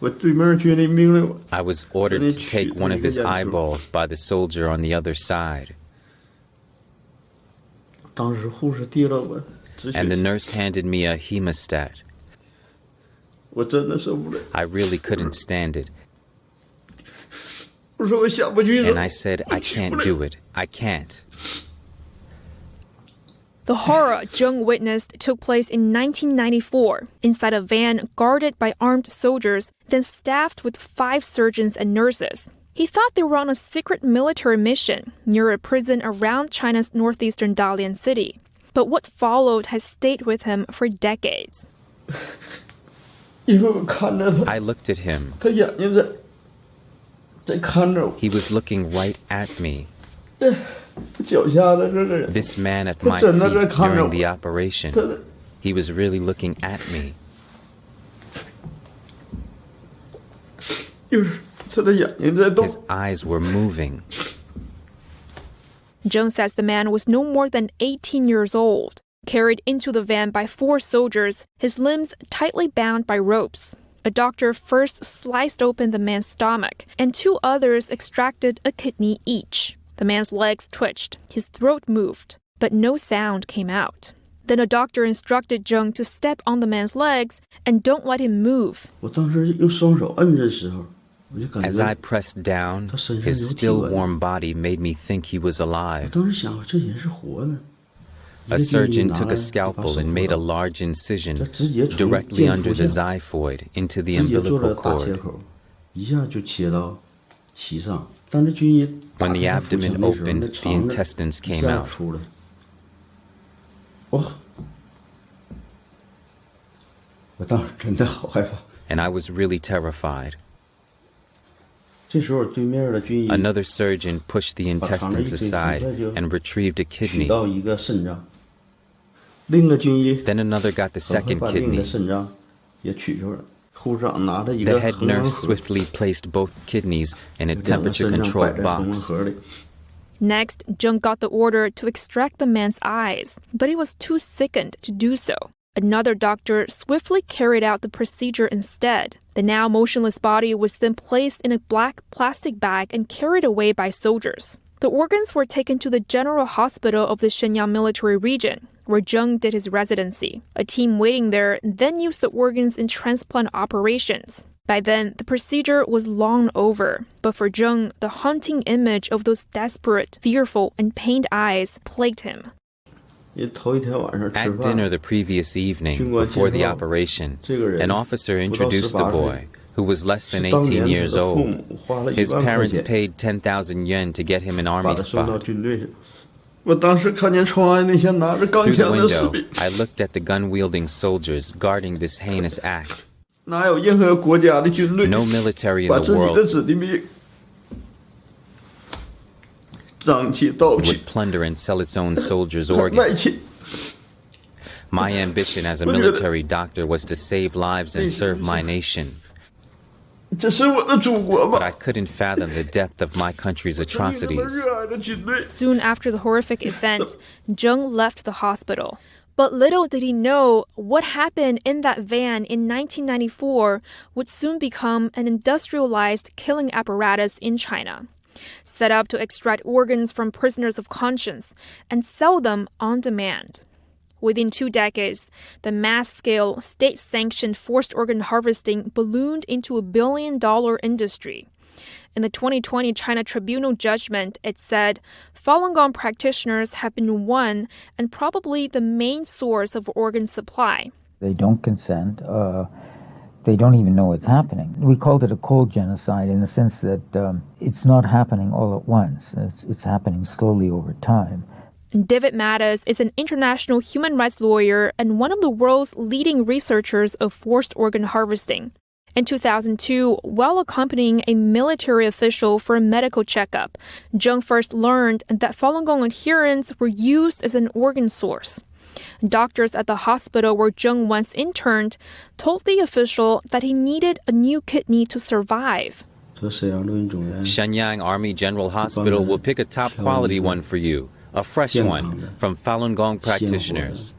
I was ordered to take one of his eyeballs by the soldier on the other side. And the nurse handed me a hemostat. I really couldn't stand it. And I said, I can't do it. I can't. The horror Zheng witnessed took place in 1994 inside a van guarded by armed soldiers, then staffed with 5 surgeons and nurses. He thought they were on a secret military mission near a prison around China's northeastern Dalian city. But what followed has stayed with him for decades. I looked at him. He was looking right at me. This man at my feet during the operation, he was really looking at me. His eyes were moving. Zheng says the man was no more than 18 years old, carried into the van by 4 soldiers, his limbs tightly bound by ropes. A doctor first sliced open the man's stomach, and 2 others extracted a kidney each. The man's legs twitched, his throat moved, but no sound came out. Then a doctor instructed Zheng to step on the man's legs and don't let him move. As I pressed down, his still warm body made me think he was alive. A surgeon took a scalpel and made a large incision directly under the xiphoid into the umbilical cord. When the abdomen opened, the intestines came out. And I was really terrified. Another surgeon pushed the intestines aside and retrieved a kidney. Then another got the second kidney. The head nurse swiftly placed both kidneys in a temperature-controlled box. Next, Zheng got the order to extract the man's eyes, but he was too sickened to do so. Another doctor swiftly carried out the procedure instead. The now motionless body was then placed in a black plastic bag and carried away by soldiers. The organs were taken to the General Hospital of the Shenyang military region, where Zheng did his residency. A team waiting there then used the organs in transplant operations. By then, the procedure was long over. But for Zheng, the haunting image of those desperate, fearful, and pained eyes plagued him. At dinner the previous evening, before the operation, an officer introduced the boy, who was less than 18 years old. His parents paid 10,000 yuan to get him an army spot. Through the window, I looked at the gun-wielding soldiers guarding this heinous act. No military in the world would plunder and sell its own soldiers' organs. My ambition as a military doctor was to save lives and serve my nation. But I couldn't fathom the depth of my country's atrocities. Soon after the horrific event, Zheng left the hospital. But little did he know what happened in that van in 1994 would soon become an industrialized killing apparatus in China, set up to extract organs from prisoners of conscience and sell them on demand. Within 2 decades, the mass-scale, state-sanctioned forced organ harvesting ballooned into a billion-dollar industry. In the 2020 China Tribunal judgment, it said Falun Gong practitioners have been one and probably the main source of organ supply. They don't consent. They don't even know it's happening. We called it a cold genocide in the sense that it's not happening all at once. It's happening slowly over time. David Mattis is an international human rights lawyer and one of the world's leading researchers of forced organ harvesting. In 2002, while accompanying a military official for a medical checkup, Zheng first learned that Falun Gong adherents were used as an organ source. Doctors at the hospital where Zheng once interned told the official that he needed a new kidney to survive. Shenyang Army General Hospital will pick a top-quality one for you, a fresh one, from Falun Gong practitioners.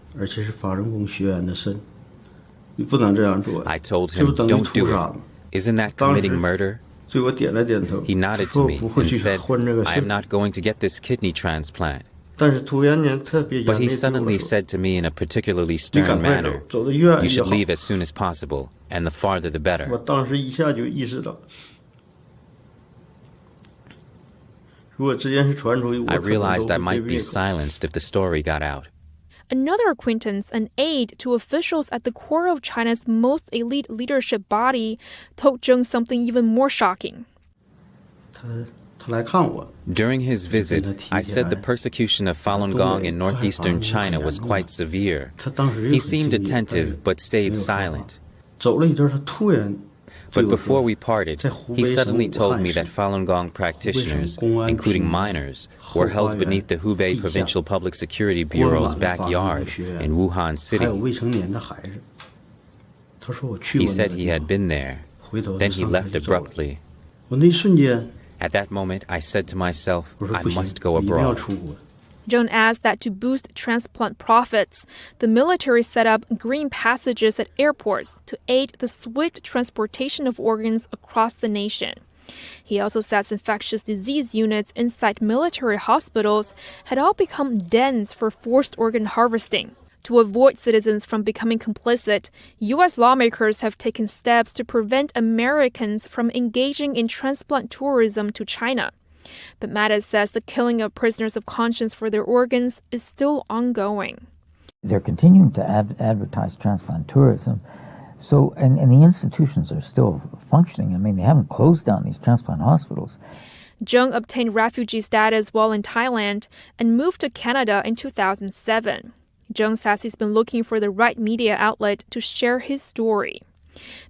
I told him, don't do it. Isn't that committing murder? He nodded to me and said, I am not going to get this kidney transplant. But he suddenly said to me in a particularly stern manner, you should leave as soon as possible, and the farther the better. I realized I might be silenced if the story got out. Another acquaintance, an aide to officials at the core of China's most elite leadership body, told Zheng something even more shocking. During his visit, I said the persecution of Falun Gong in northeastern China was quite severe. He seemed attentive but stayed silent. But before we parted, he suddenly told me that Falun Gong practitioners, including minors, were held beneath the Hubei Provincial Public Security Bureau's backyard in Wuhan City. He said he had been there. Then he left abruptly. At that moment, I said to myself, I must go abroad. Zheng adds that to boost transplant profits, the military set up green passages at airports to aid the swift transportation of organs across the nation. He also says infectious disease units inside military hospitals had all become dens for forced organ harvesting. To avoid citizens from becoming complicit, U.S. lawmakers have taken steps to prevent Americans from engaging in transplant tourism to China. But Mattis says the killing of prisoners of conscience for their organs is still ongoing. They're continuing to advertise transplant tourism. So, and the institutions are still functioning. I mean, they haven't closed down these transplant hospitals. Zheng obtained refugee status while in Thailand and moved to Canada in 2007. Zheng says he's been looking for the right media outlet to share his story.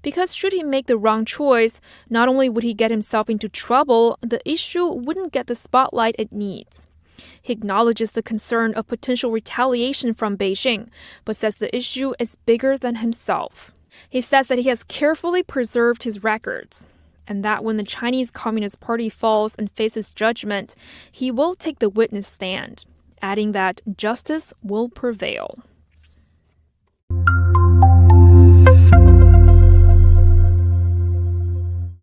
Because should he make the wrong choice, not only would he get himself into trouble, the issue wouldn't get the spotlight it needs. He acknowledges the concern of potential retaliation from Beijing, but says the issue is bigger than himself. He says that he has carefully preserved his records, and that when the Chinese Communist Party falls and faces judgment, he will take the witness stand, adding that justice will prevail.